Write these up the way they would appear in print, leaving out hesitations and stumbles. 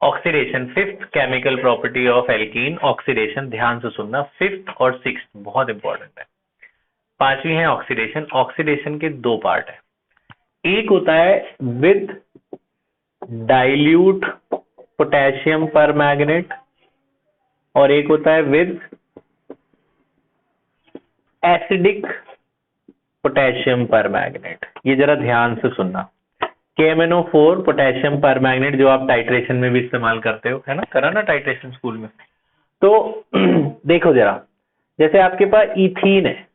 Oxidation, fifth chemical property of alkene oxidation. ध्यान से सुनना, फिफ्थ और सिक्स्थ बहुत इंपॉर्टेंट है। पांचवी है ऑक्सीडेशन। ऑक्सीडेशन के दो पार्ट है, एक होता है विद डाइल्यूट पोटेशियम पर मैग्नेट और एक होता है विद एसिडिक पोटेशियम पर मैग्नेट। ये जरा ध्यान से सुनना। KMnO4 पोटेशियम पर मैग्नेट जो आप टाइट्रेशन में भी इस्तेमाल करते हो, है ना, करा ना टाइट्रेशन स्कूल में। तो देखो जरा, जैसे आपके पास इथीन है,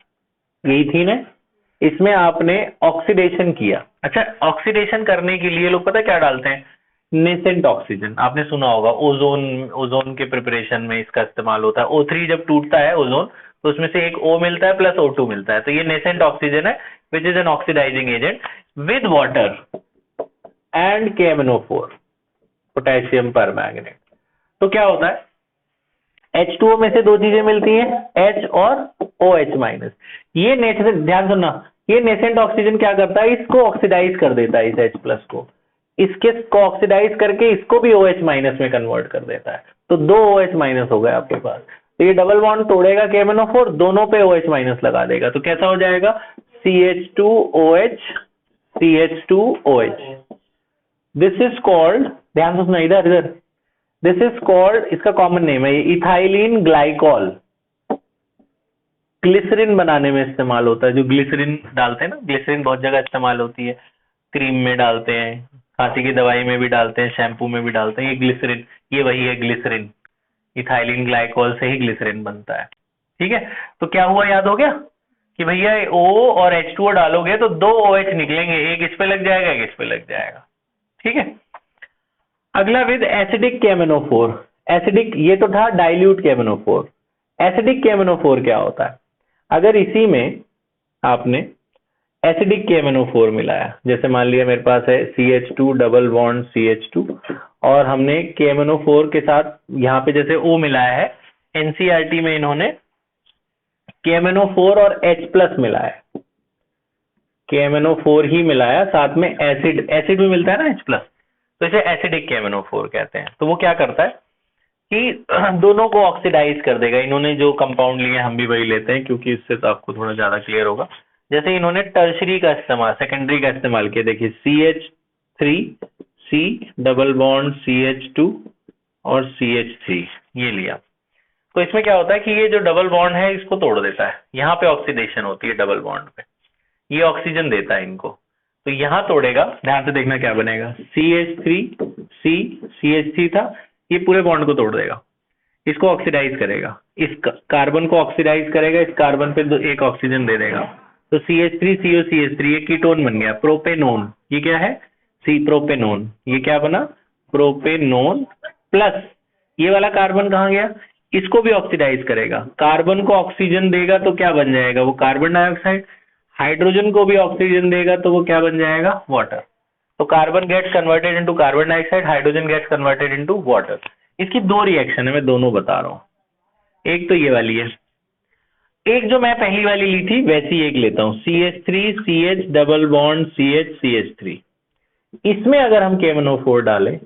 ये इथीन है, इसमें आपने ऑक्सीडेशन किया। अच्छा, ऑक्सीडेशन करने के लिए लोग पता क्या डालते हैं, नेसेंट ऑक्सीजन। आपने सुना होगा ओजोन के प्रिपरेशन में इसका इस्तेमाल होता है। O3 जब टूटता है ओजोन तो उसमें से एक O मिलता है प्लस O2 मिलता है, तो ये नेसेंट ऑक्सीजन है which is an oxidising agent with water and KMnO4 potassium permanganate. तो क्या होता है, H2O में से दो चीजें मिलती हैं, H और OH माइनस। ये नेसेंट, ध्यान सुनना, ये नेसेंट ऑक्सीजन क्या करता है, इसको ऑक्सीडाइज कर देता है, इस H प्लस को, इसके को ऑक्सीडाइज करके इसको भी OH माइनस में कन्वर्ट कर देता है। तो दो OH माइनस हो गए आपके पास। तो ये डबल बॉन्ड तोड़ेगा KMnO4, दोनों पे OH माइनस लगा देगा, तो कैसा हो जाएगा, CH2OH CH2OH। This is called, ध्यान से सुना, इधर इधर, दिस इज कॉल्ड, इसका कॉमन नेम है ये इथाइलिन ग्लाइकॉल। ग्लिसरीन बनाने में इस्तेमाल होता है, जो ग्लिसरीन डालते हैं ना, ग्लिसरीन बहुत जगह इस्तेमाल होती है, क्रीम में डालते हैं, खांसी की दवाई में भी डालते हैं, शैम्पू में भी डालते हैं, ये ग्लिसरीन, ये वही है ग्लिसरीन। इथाइलिन ग्लाइकॉल से ही ग्लिसरीन बनता है। ठीक है, तो क्या हुआ, याद हो गया कि भैया O और H2O डालोगे तो दो OH निकलेंगे, एक इस पे लग जाएगा एक इस पे लग जाएगा। ठीक है, अगला विद एसिडिक KMnO4। एसिडिक, ये तो था डाइल्यूट KMnO4। एसिडिक KMnO4 क्या होता है, अगर इसी में आपने एसिडिक KMnO4 मिलाया, जैसे मान लिया मेरे पास है CH2 डबल बॉन्ड CH2 और हमने KMnO4 के साथ यहाँ पे जैसे O मिलाया है, NCERT में इन्होंने KMnO4 और H प्लस मिलाया, KMnO4 ही मिलाया, साथ में एसिड, एसिड भी मिलता है ना H प्लस, तो इसे एसिडिक KMnO4 कहते हैं। तो वो क्या करता है कि दोनों को ऑक्सीडाइज कर देगा। इन्होंने जो कंपाउंड लिए हम भी वही लेते हैं क्योंकि इससे तो आपको थोड़ा ज्यादा क्लियर होगा। जैसे इन्होंने टर्शरी का इस्तेमाल, सेकेंडरी का इस्तेमाल किया, देखिए CH3C डबल बॉन्ड CH2 और CH3 ये लिया, तो इसमें क्या होता है कि ये जो डबल बॉन्ड है इसको तोड़ देता है, यहाँ पे ऑक्सीडेशन होती है डबल बॉन्ड पे, ये ऑक्सीजन देता है इनको, तो यहाँ तोड़ेगा, ध्यान से देखना क्या बनेगा, CH3C CH3 था, ये पूरे बॉन्ड को तोड़ देगा, इसको ऑक्सीडाइज करेगा, इस कार्बन को ऑक्सीडाइज करेगा, इस कार्बन पे एक ऑक्सीजन दे देगा, तो CH3CO CH3 ये कीटोन बन गया, प्रोपेनोन। ये क्या है, प्रोपेनोन, ये क्या बना, प्रोपेनोन प्लस ये वाला कार्बन कहाँ गया, इसको भी ऑक्सीडाइज करेगा, कार्बन को ऑक्सीजन देगा तो क्या बन जाएगा, वो कार्बन डाइऑक्साइड, हाइड्रोजन को भी ऑक्सीजन देगा तो वो क्या बन जाएगा, वाटर। तो carbon gets converted into carbon dioxide, hydrogen gets converted into water. इसकी दो रिएक्शन है, मैं दोनों बता रहा हूं, एक तो ये वाली है, एक जो मैं पहली वाली ली थी वैसी एक लेता हूं, CH3CH डबल बॉन्ड CH इसमें अगर हम KMnO4 डालें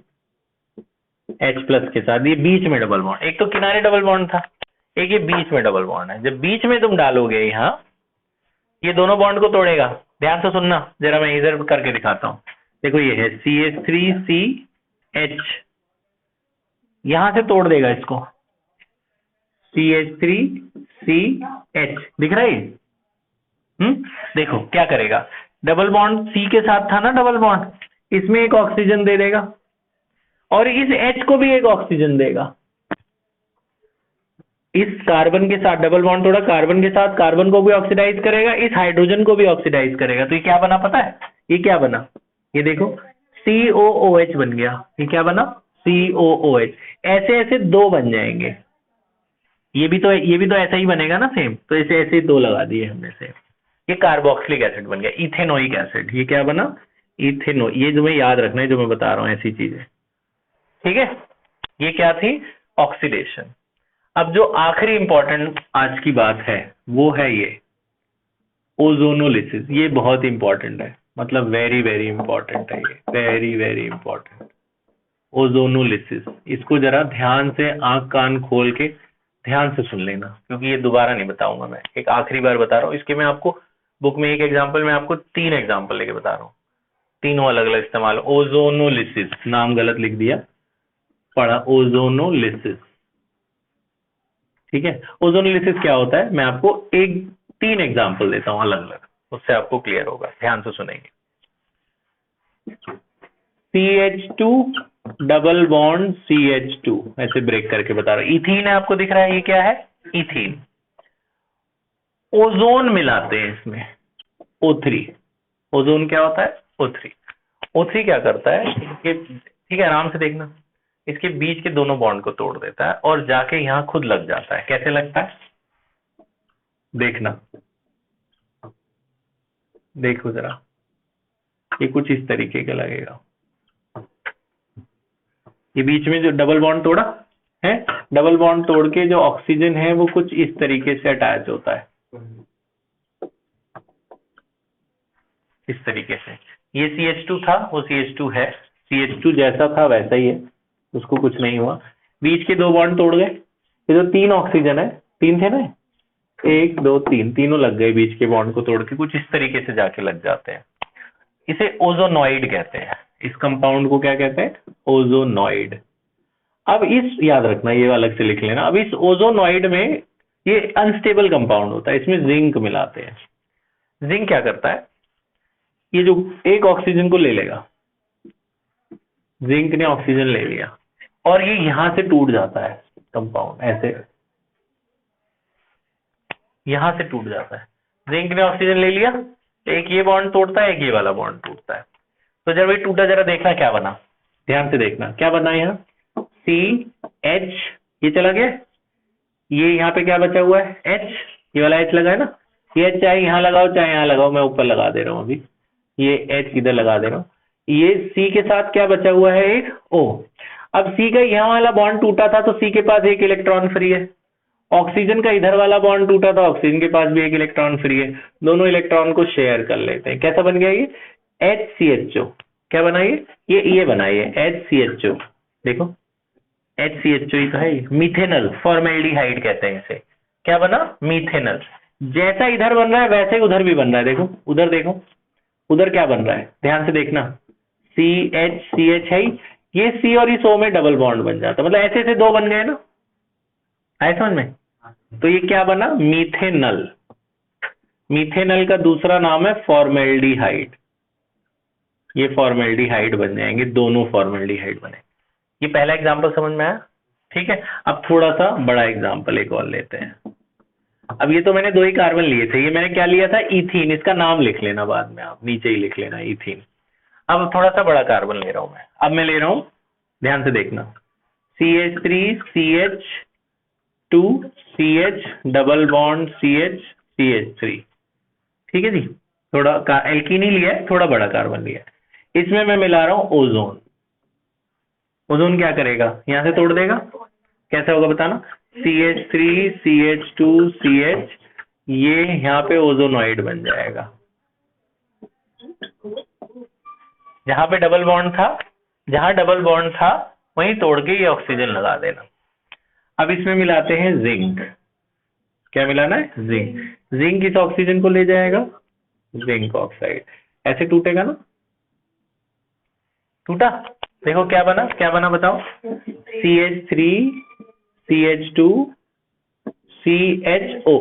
H प्लस के साथ, ये बीच में डबल बॉन्ड, एक तो किनारे डबल बॉन्ड था, एक ये बीच में डबल बॉन्ड है, जब बीच में तुम डालोगे यहाँ, ये दोनों बॉन्ड को तोड़ेगा। ध्यान से सुनना, जरा मैं इधर करके दिखाता हूँ, देखो ये है CH3CH, यहां से तोड़ देगा इसको, CH3CH, दिख रहा है, देखो क्या करेगा, डबल बॉन्ड C के साथ था ना डबल बॉन्ड, इसमें एक ऑक्सीजन दे देगा और इस H को भी एक ऑक्सीजन देगा, इस कार्बन के साथ डबल बॉन्ड तोड़ा, कार्बन के साथ कार्बन को भी ऑक्सीडाइज करेगा, इस हाइड्रोजन को भी ऑक्सीडाइज करेगा, तो ये क्या बना पता है, ये क्या बना, ये देखो COOH बन गया, ये क्या बना, COOH। ऐसे ऐसे दो बन जाएंगे, ये भी तो ऐसा ही बनेगा ना सेम, तो ऐसे ऐसे दो लगा दिए हमने सेम, ये कार्बोक्सिलिक एसिड बन गया, इथेनोइक एसिड, ये क्या बना, इथेनो, ये जो मैं याद रखना है जो मैं बता रहा हूँ ऐसी चीजें। ठीक है, ये क्या थी, ऑक्सीडेशन। अब जो आखिरी इंपॉर्टेंट आज की बात है वो है ये ओजोनोलिसिस, ये बहुत इंपॉर्टेंट है, मतलब वेरी वेरी इंपॉर्टेंट है, ये वेरी वेरी इंपॉर्टेंट। ओजोनोलिसिस। इसको जरा ध्यान से आंख कान खोल के ध्यान से सुन लेना, क्योंकि ये दोबारा नहीं बताऊंगा मैं, एक आखिरी बार बता रहा हूँ। इसके मैं आपको बुक में एक एग्जाम्पल, मैं आपको 3 एग्जाम्पल लेके बता रहा हूँ, तीनों अलग अलग इस्तेमाल। ओजोनोलिसिस, नाम गलत लिख दिया, पढ़ा ओजोनोलिसिस, ठीक है। ओजोनोलिसिस क्या होता है, मैं आपको 3 एग्जाम्पल देता हूँ अलग अलग, उससे आपको क्लियर होगा, ध्यान से सुनेंगे। CH2 डबल बॉन्ड CH2, ऐसे ब्रेक करके बता रहा हूं। इथीन है, आपको दिख रहा है, ये क्या है, इथीन। ओजोन मिलाते हैं इसमें, O3। ओजोन क्या होता है, O3। O3 क्या करता है, ठीक है, आराम से देखना, इसके बीच के दोनों बॉन्ड को तोड़ देता है और जाके यहां खुद लग जाता है। कैसे लगता है, देखना, देखो जरा, ये कुछ इस तरीके का लगेगा। ये बीच में जो डबल बॉन्ड तोड़ा है, डबल बॉन्ड तोड़ के जो ऑक्सीजन है वो कुछ इस तरीके से अटैच होता है, इस तरीके से। ये CH2 था, वो CH2 है, CH2 जैसा था वैसा ही है, उसको कुछ नहीं हुआ। बीच के 2 बॉन्ड तोड़ गए, ये जो 3 ऑक्सीजन है, 3 थे ना, 1 2 3, तीनों लग गए बीच के बॉन्ड को तोड़ के, कुछ इस तरीके से जाके लग जाते हैं। इसे ओजोनॉइड कहते हैं। इस कंपाउंड को क्या कहते हैं, ओजोनॉइड। अब इस, याद रखना, ये अलग से लिख लेना। अब इस ओजोनॉइड में ये अनस्टेबल कंपाउंड होता है, इसमें जिंक मिलाते हैं। जिंक क्या करता है, ये जो एक ऑक्सीजन को ले लेगा, जिंक ने ऑक्सीजन ले लिया और ये यहां से टूट जाता है कंपाउंड, ऐसे यहां से टूट जाता है। जिंक ने ऑक्सीजन ले लिया, एक ये बॉन्ड तोड़ता है, एक ये वाला बॉन्ड टूटता है। तो जब ये टूटा, जरा देखना क्या बना, ध्यान से देखना क्या बना। यहाँ CH, ये चला गया, ये यहाँ पे क्या बचा हुआ है, H, ये वाला H लगा है ना, ये H चाहे यहाँ लगाओ चाहे यहाँ लगाओ, मैं ऊपर लगा दे रहा हूँ अभी, ये H इधर लगा दे रहा हूँ। ये C के साथ क्या बचा हुआ है, एक O। अब C का यहाँ वाला बॉन्ड टूटा था तो C के पास एक इलेक्ट्रॉन फ्री है। ऑक्सीजन का इधर वाला बॉन्ड टूटा था, ऑक्सीजन के पास भी एक इलेक्ट्रॉन फ्री है। दोनों इलेक्ट्रॉन को शेयर कर लेते हैं। कैसा बन गया ये, HCHO। क्या बनाइए, ये बनाइए HCHO। देखो HCHO ही तो है, मिथेनल फॉर्मेल्डिहाइड कहते हैं इसे। क्या बना, मिथेनल। जैसा इधर बन रहा है वैसे ही उधर भी बन रहा है। देखो उधर, देखो उधर क्या बन रहा है, ध्यान से देखना, CH है, ये C और इस O में डबल बॉन्ड बन जाता है, मतलब ऐसे ऐसे 2 बन गए ना, आए समझ में। तो ये क्या बना, मीथेनल। मीथेनल का दूसरा नाम है फॉर्मेल्डिहाइड। ये फॉर्मेल्डिहाइड बन जाएंगे, दोनों फॉर्मेल्डिहाइड बने। ये पहला एग्जांपल समझ में आया, ठीक है। अब थोड़ा सा बड़ा एग्जांपल एक और लेते हैं। अब ये तो मैंने 2 ही कार्बन लिए थे, ये मैंने क्या लिया था, इथीन। इसका नाम लिख लेना बाद में, आप नीचे ही लिख लेना, इथीन। अब थोड़ा सा बड़ा कार्बन ले रहा हूं मैं, अब मैं ले रहा हूं, ध्यान से देखना, CH3 CH2 CH double bond CH CH3, ठीक है जी। थोड़ा एल्कीन ही लिया है, थोड़ा बड़ा कार्बन लिया है। इसमें मैं मिला रहा हूं ओजोन। ओजोन क्या करेगा, यहां से तोड़ देगा, कैसा होगा बताना, CH3 CH2 CH, ये यहाँ पे ओजोनॉइड बन जाएगा। जहां पे डबल बॉन्ड था, जहां डबल बॉन्ड था वहीं तोड़ के ये ऑक्सीजन लगा देना। अब इसमें मिलाते हैं जिंक। क्या मिलाना है, जिंक। जिंक इस ऑक्सीजन को ले जाएगा, जिंक ऑक्साइड, ऐसे टूटेगा ना, टूटा। देखो क्या बना, क्या बना बताओ, CH3 CH2 CHO,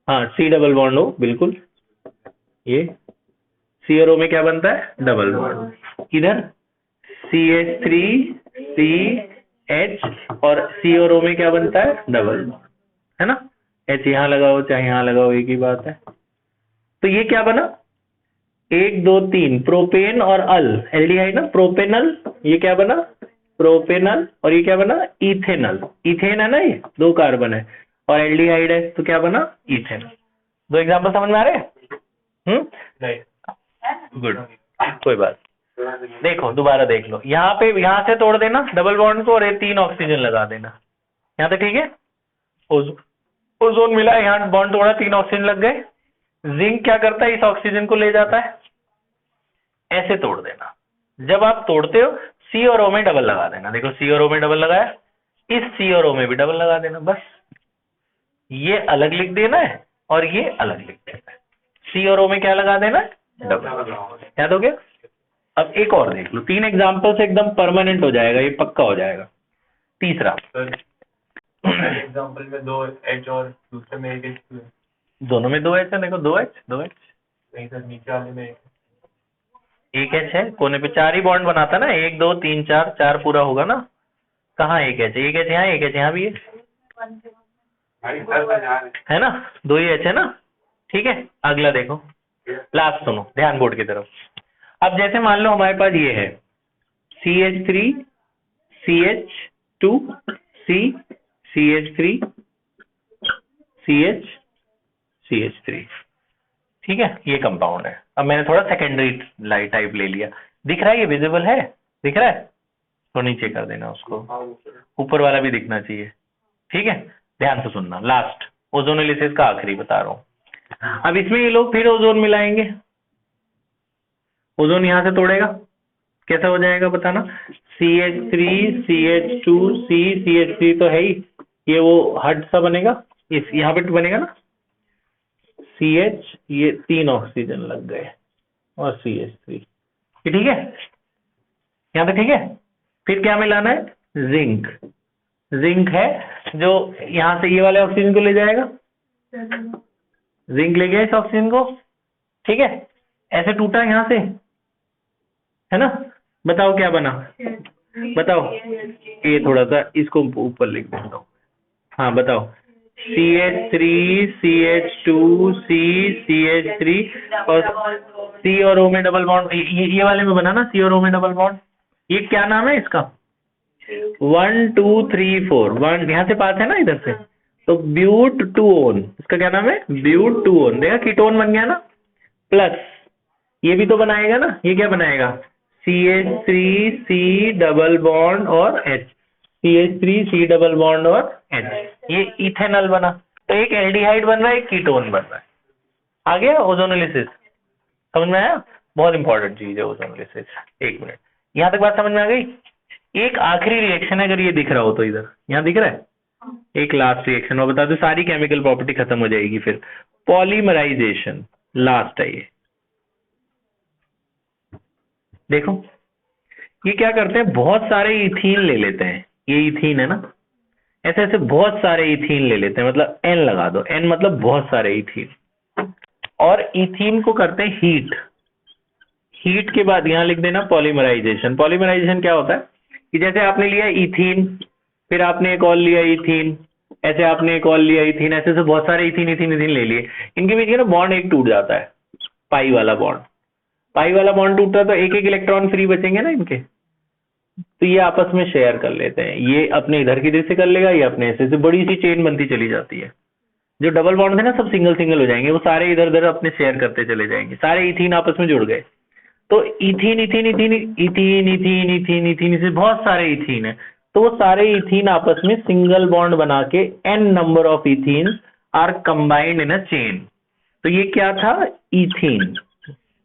हाँ C डबल बॉन्ड हो, बिल्कुल। ये C और O में क्या बनता है, डबल बॉन्ड। इधर CH3 CH और C और O में क्या बनता है, डबल बॉन्ड, है ना। H यहाँ लगाओ चाहे यहाँ लगाओ, एक ही बात है। तो ये क्या बना, 1 2 3, प्रोपेन और अल, एल्डिहाइड ना, प्रोपेनल। ये क्या बना, प्रोपेनल। और ये क्या बना, इथेनल। इथेन है ना, ये 2 कार्बन है और एल्डिहाइड है, तो क्या बना, इथेनल। 2 एग्जांपल समझ में आ रहे हैं, गुड, कोई बात। देखो दोबारा देख लो, यहाँ पे, यहाँ से तोड़ देना डबल बॉन्ड को और 3 ऑक्सीजन लगा देना, यहाँ तक ठीक है। ओजोन मिला, यहाँ बॉन्ड तोड़ा, 3 ऑक्सीजन लग गए। जिंक क्या करता है, इस ऑक्सीजन को ले जाता है, ऐसे तोड़ देना। जब आप तोड़ते हो C और O में डबल लगा देना। देखो C और O में डबल लगाया, इस C और O में भी डबल लगा देना, बस ये अलग लिख देना है और ये अलग लिख देना है। C और O में क्या लगा देना है? डबल। याद हो गया? अब एक और देख लो, 3 एग्जाम्पल से एकदम परमानेंट हो जाएगा, ये पक्का हो जाएगा। तीसरा एग्जाम्पल में 2 H और दूसरे में 1 H, दोनों में 2 H है। देखो 2 H नहीं सर, नीचे वाले में 1 H है, कोने पे 4 ही बॉन्ड बनाता ना, 1 2 3 4, 4 पूरा होगा ना। कहाँ 1 H? 1 H यहाँ, 1 H यहाँ भी है ना, 2 ही H है ना। ठीक है, अगला देखो, लास्ट सुनो, ध्यान बोर्ड की तरफ। अब जैसे मान लो हमारे पास ये है CH3 CH2 C CH3 CH CH3, ठीक है, ये कंपाउंड है। अब मैंने थोड़ा सेकेंडरी लाइट टाइप ले लिया, दिख रहा है, ये विजिबल है, दिख रहा है तो नीचे कर देना उसको, ऊपर वाला भी दिखना चाहिए। ठीक है, ध्यान से सुनना, लास्ट ओजोनोलिसिस का आखिरी बता रहा हूं। अब इसमें ये लोग फिर ओजोन मिलाएंगे, ओजोन यहां से तोड़ेगा, कैसा हो जाएगा बताना। CH3 CH2 C CH3 तो है ही, ये वो हट सा बनेगा, इस यहाँ पे बनेगा ना CH, ये 3 ऑक्सीजन लग गए और CH3, ये ठीक है, यहाँ पे ठीक है। फिर क्या मिलाना है? जिंक, जिंक है जो यहाँ से ये वाले ऑक्सीजन को ले जाएगा, जिंक ले गया इस ऑक्सीजन को, ठीक है, ऐसे टूटा यहाँ से, है ना। बताओ क्या बना, बताओ, ये थोड़ा सा इसको ऊपर लिख देता हूँ। हाँ बताओ, CH3 CH2 C CH3 और C और O में डबल बॉन्ड, ये वाले में बना ना, C और O में डबल बॉन्ड। ये क्या नाम है इसका? 1 2 3 4, 1 यहाँ से पास है ना इधर से, तो ब्यूट टू ओन, इसका क्या नाम है? Butanone. देखा कीटोन बन गया ना, प्लस ये भी तो बनाएगा ना, ये क्या बनाएगा? CH3 C डबल बॉन्ड और H, CH3 C double bond और H, ये इथेनॉल बना। तो एक एल्डिहाइड बन रहा है, एक कीटोन बन रहा है। आ गया ओजोनोलिसिस, समझ में आया? बहुत इंपॉर्टेंट चीज है ओजोनोलिसिस। 1 मिनट, यहाँ तक बात समझ में आ गई? एक आखिरी रिएक्शन है, अगर ये दिख रहा हो तो इधर, यहाँ दिख रहा है, एक लास्ट रिएक्शन और बता दो, सारी केमिकल प्रॉपर्टी खत्म हो जाएगी। फिर पॉलीमराइजेशन लास्ट है ये। देखो ये क्या करते हैं, बहुत सारे इथीन ले लेते हैं, ये इथीन है ना, ऐसे ऐसे बहुत सारे इथीन ले लेते हैं, मतलब N लगा दो, N मतलब बहुत सारे इथीन, और इथीन को करते हैं हीट, हीट के बाद यहाँ लिख देना पॉलीमराइजेशन। पॉलीमराइजेशन क्या होता है कि जैसे आपने लिया इथीन, फिर आपने एक और लिया इथीन, ऐसे आपने एक और लिया इथीन, ऐसे से बहुत सारे इथीन इथीन इथीन ले लिए, इनके बीच में ना बॉन्ड एक टूट जाता है, पाई वाला बॉन्ड, पाई वाला बॉन्ड टूटता है तो एक एक इलेक्ट्रॉन फ्री बचेंगे ना इनके, तो ये आपस में शेयर कर लेते हैं, ये अपने इधर की तरफ से कर लेगा, ये अपने ऐसे से बड़ी सी चेन बनती चली जाती है। जो डबल बॉन्ड थे ना सब सिंगल सिंगल हो जाएंगे, वो सारे इधर उधर अपने शेयर करते चले जाएंगे, सारे इथीन आपस में जुड़ गए। तो ethene ethene ethene ethene ethene ethene ethene से बहुत सारे इथीन है, तो वो सारे इथीन आपस में सिंगल बॉन्ड बना के n number of ethene are combined in a chain. तो ये क्या था? इथीन,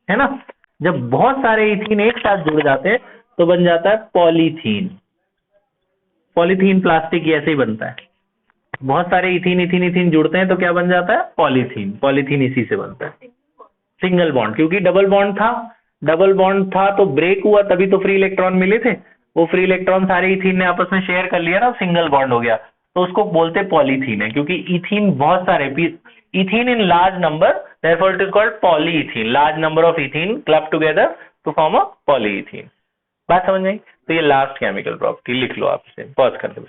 है ना। जब बहुत सारे इथीन एक साथ जुड़ जाते हैं तो बन जाता है पॉलीथीन। पॉलीथीन प्लास्टिक ऐसे ही बनता है, बहुत सारे इथीन इथीन इथीन जुड़ते हैं तो क्या बन जाता है? पॉलीथीन। पॉलीथीन इसी से बनता है, सिंगल बॉन्ड, क्योंकि डबल बॉन्ड था, डबल बॉन्ड था तो ब्रेक हुआ, तभी तो फ्री इलेक्ट्रॉन मिले थे, वो फ्री इलेक्ट्रॉन सारे इथीन ने आपस में शेयर कर लिया ना, सिंगल बॉन्ड हो गया, तो उसको बोलते पॉलीथीन है, क्योंकि इथीन बहुत सारे, ethene in large number, therefore it is called polyethene, large number of ethene clubbed together to form a polyethene। बात समझ में आई? तो ये लास्ट केमिकल प्रॉपर्टी लिख लो, आप इसे पॉज कर दो।